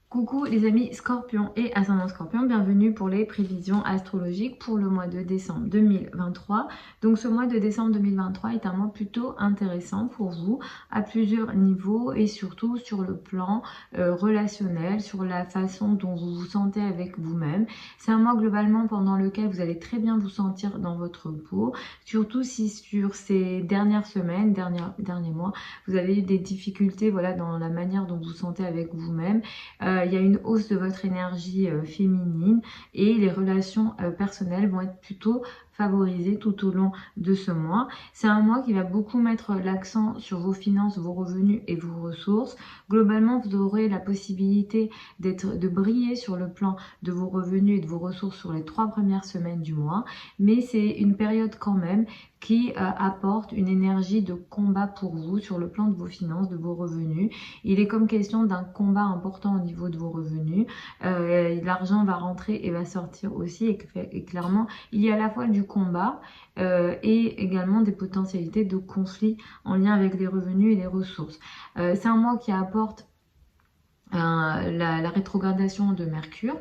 Coucou les amis Scorpion et Ascendant Scorpion, bienvenue pour les prévisions astrologiques pour le mois de décembre 2023. Donc ce mois de décembre 2023 est un mois plutôt intéressant pour vous à plusieurs niveaux et surtout sur le plan relationnel, sur la façon dont vous vous sentez avec vous-même. C'est un mois globalement pendant lequel vous allez très bien vous sentir dans votre peau, surtout si sur ces dernières semaines, derniers mois, vous avez eu des difficultés voilà, dans la manière dont vous vous sentez avec vous-même. Il y a une hausse de votre énergie féminine et les relations personnelles vont être plutôt favorisées tout au long de ce mois. C'est un mois qui va beaucoup mettre l'accent sur vos finances, vos revenus et vos ressources. Globalement, vous aurez la possibilité de briller sur le plan de vos revenus et de vos ressources sur les 3 premières semaines du mois, mais c'est une période quand même qui apporte une énergie de combat pour vous sur le plan de vos finances, de vos revenus. Il est comme question d'un combat important au niveau de vos revenus. L'argent va rentrer et va sortir aussi et clairement, il y a à la fois du combat et également des potentialités de conflit en lien avec les revenus et les ressources. C'est un mois qui apporte la rétrogradation de Mercure.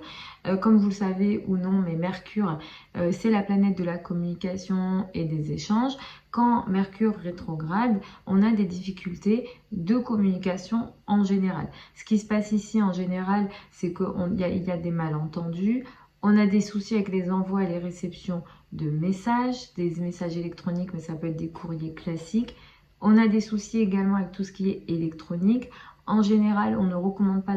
Comme vous le savez ou non, mais Mercure, c'est la planète de la communication et des échanges. Quand Mercure rétrograde, on a des difficultés de communication en général. Ce qui se passe ici en général, c'est qu'il y a des malentendus, on a des soucis avec les envois et les réceptions de messages, des messages électroniques, mais ça peut être des courriers classiques. On a des soucis également avec tout ce qui est électronique. En général, on ne recommande pas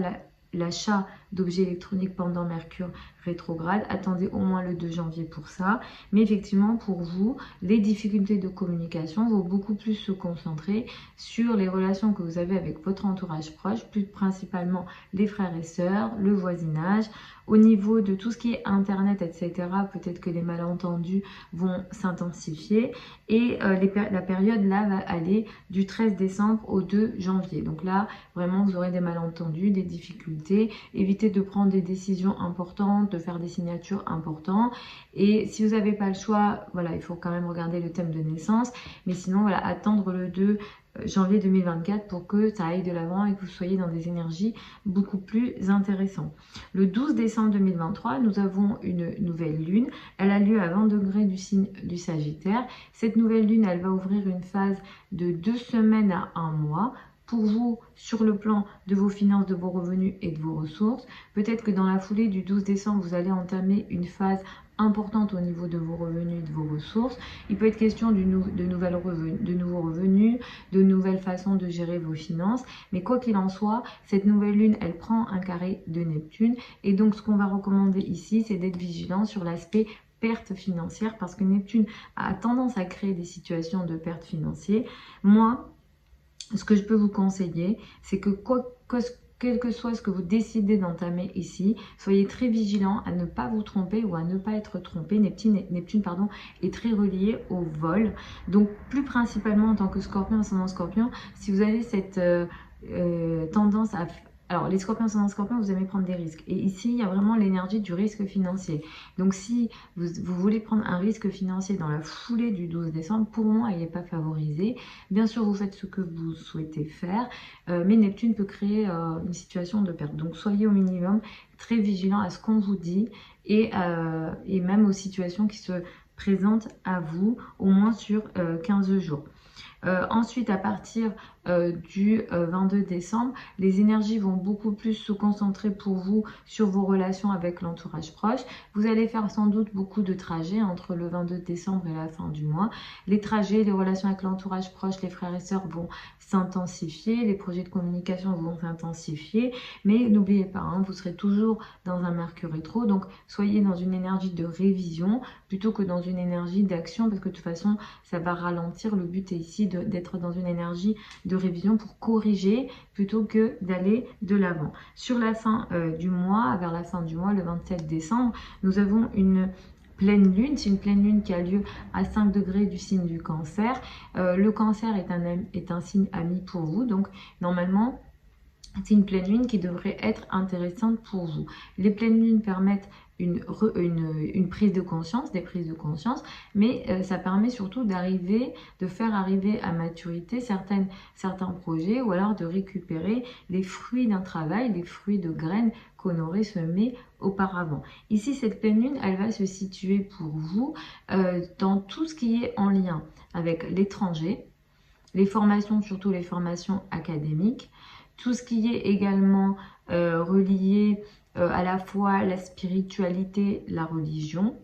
l'achat d'objets électroniques pendant Mercure rétrograde. Attendez au moins le 2 janvier pour ça. Mais effectivement, pour vous, les difficultés de communication vont beaucoup plus se concentrer sur les relations que vous avez avec votre entourage proche, plus principalement les frères et sœurs, le voisinage. Au niveau de tout ce qui est Internet, etc., peut-être que les malentendus vont s'intensifier. Et la période là va aller du 13 décembre au 2 janvier. Donc là, vraiment, vous aurez des malentendus, des difficultés. Évitez de prendre des décisions importantes, de faire des signatures importantes. Et si vous n'avez pas le choix, voilà, il faut quand même regarder le thème de naissance. Mais sinon, voilà, attendre le 2 janvier 2024 pour que ça aille de l'avant et que vous soyez dans des énergies beaucoup plus intéressantes. Le 12 décembre 2023, nous avons une nouvelle lune. Elle a lieu à 20 degrés du signe du Sagittaire. Cette nouvelle lune, elle va ouvrir une phase de 2 semaines à 1 mois. Pour vous, sur le plan de vos finances, de vos revenus et de vos ressources. Peut-être que dans la foulée du 12 décembre, vous allez entamer une phase importante au niveau de vos revenus et de vos ressources. Il peut être question de nouveaux revenus, de nouvelles façons de gérer vos finances. Mais quoi qu'il en soit, cette nouvelle lune, elle prend un carré de Neptune. Et donc, ce qu'on va recommander ici, c'est d'être vigilant sur l'aspect perte financière parce que Neptune a tendance à créer des situations de perte financière. Moi, ce que je peux vous conseiller, c'est que quel que soit ce que vous décidez d'entamer ici, soyez très vigilant à ne pas vous tromper ou à ne pas être trompé. Neptune pardon, est très relié au vol. Donc plus principalement en tant que Scorpion, ascendant Scorpion, si vous avez cette tendance à... Alors, les scorpions ascendant scorpion, vous aimez prendre des risques. Et ici, il y a vraiment l'énergie du risque financier. Donc, si vous voulez prendre un risque financier dans la foulée du 12 décembre, pour moi, il n'est pas favorisé. Bien sûr, vous faites ce que vous souhaitez faire, mais Neptune peut créer une situation de perte. Donc, soyez au minimum très vigilant à ce qu'on vous dit et même aux situations qui se présentent à vous, au moins sur 15 jours. Ensuite, à partir du 22 décembre, les énergies vont beaucoup plus se concentrer pour vous sur vos relations avec l'entourage proche. Vous allez faire sans doute beaucoup de trajets entre le 22 décembre et la fin du mois. Les trajets, les relations avec l'entourage proche, les frères et sœurs vont s'intensifier, les projets de communication vont s'intensifier, mais n'oubliez pas, hein, vous serez toujours dans un Mercure rétro, donc soyez dans une énergie de révision plutôt que dans une énergie d'action, parce que de toute façon, ça va ralentir. Le but est ici d'être dans une énergie de révision pour corriger plutôt que d'aller de l'avant. Sur la fin du mois, vers la fin du mois, le 27 décembre, nous avons une pleine lune. C'est une pleine lune qui a lieu à 5 degrés du signe du Cancer. Le Cancer est un signe ami pour vous, donc normalement, c'est une pleine lune qui devrait être intéressante pour vous. Les pleines lunes permettent une prise de conscience, des prises de conscience, mais ça permet surtout de faire arriver à maturité certains projets, ou alors de récupérer les fruits d'un travail, les fruits de graines qu'on aurait semés auparavant. Ici, cette pleine lune, elle va se situer pour vous dans tout ce qui est en lien avec l'étranger, les formations, surtout les formations académiques, tout ce qui est également relié à la foi, la spiritualité, la religion,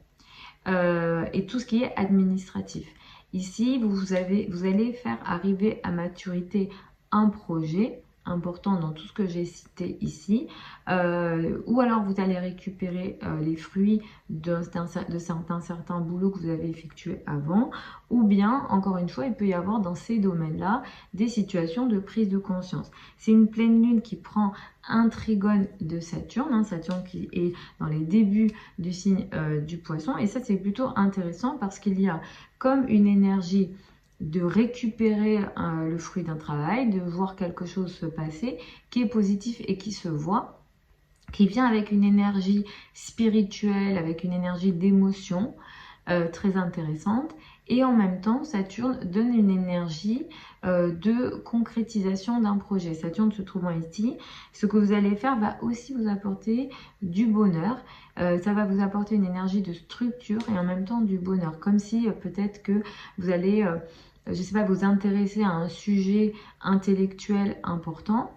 et tout ce qui est administratif. Ici, vous allez faire arriver à maturité un projet important dans tout ce que j'ai cité ici, ou alors vous allez récupérer les fruits de certains boulots que vous avez effectués avant, ou bien, encore une fois, il peut y avoir dans ces domaines-là des situations de prise de conscience. C'est une pleine lune qui prend un trigone de Saturne, hein, Saturne qui est dans les débuts du signe du Poisson, et ça c'est plutôt intéressant parce qu'il y a comme une énergie de récupérer le fruit d'un travail, de voir quelque chose se passer qui est positif et qui se voit, qui vient avec une énergie spirituelle, avec une énergie d'émotion très intéressante. Et en même temps, Saturne donne une énergie de concrétisation d'un projet. Saturne se trouvant ici, ce que vous allez faire va aussi vous apporter du bonheur. Ça va vous apporter une énergie de structure et en même temps du bonheur. Comme si peut-être que vous allez, je ne sais pas, vous intéresser à un sujet intellectuel important.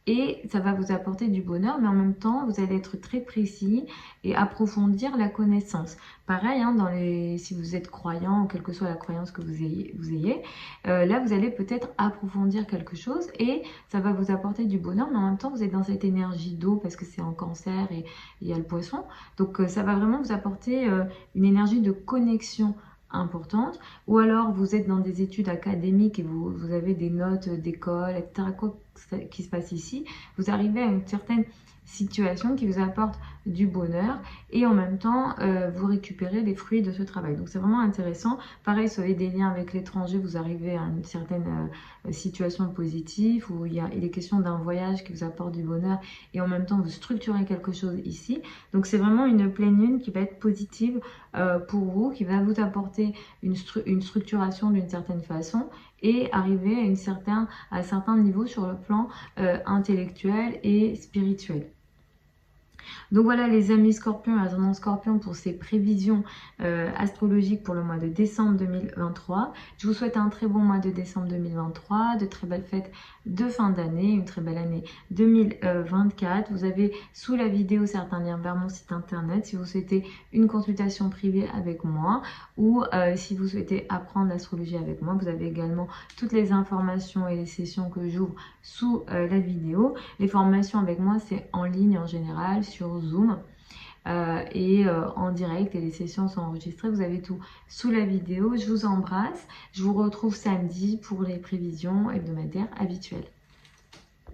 Et ça va vous apporter du bonheur, mais en même temps, vous allez être très précis et approfondir la connaissance. Pareil, hein, si vous êtes croyant, quelle que soit la croyance que vous ayez, là, vous allez peut-être approfondir quelque chose et ça va vous apporter du bonheur, mais en même temps, vous êtes dans cette énergie d'eau parce que c'est en Cancer et il y a le Poisson. Donc, ça va vraiment vous apporter une énergie de connexion importante, ou alors vous êtes dans des études académiques et vous avez des notes d'école, etc. Quoi qui se passe ici, vous arrivez à une certaine situation qui vous apporte du bonheur et en même temps vous récupérez les fruits de ce travail. Donc c'est vraiment intéressant. Pareil, si vous avez des liens avec l'étranger, vous arrivez à une certaine situation positive où il est question d'un voyage qui vous apporte du bonheur et en même temps vous structurez quelque chose ici. Donc c'est vraiment une pleine lune qui va être positive pour vous, qui va vous apporter une structuration d'une certaine façon et arriver à un certain niveau sur le plan intellectuel et spirituel. Donc voilà les amis Scorpions et ascendant Scorpion pour ces prévisions astrologiques pour le mois de décembre 2023. Je vous souhaite un très bon mois de décembre 2023, de très belles fêtes de fin d'année, une très belle année 2024. Vous avez sous la vidéo certains liens vers mon site internet si vous souhaitez une consultation privée avec moi ou si vous souhaitez apprendre l'astrologie avec moi. Vous avez également toutes les informations et les sessions que j'ouvre sous la vidéo. Les formations avec moi c'est en ligne en général sur Zoom en direct et les sessions sont enregistrées. Vous avez tout sous la vidéo. Je vous embrasse. Je vous retrouve samedi pour les prévisions hebdomadaires habituelles.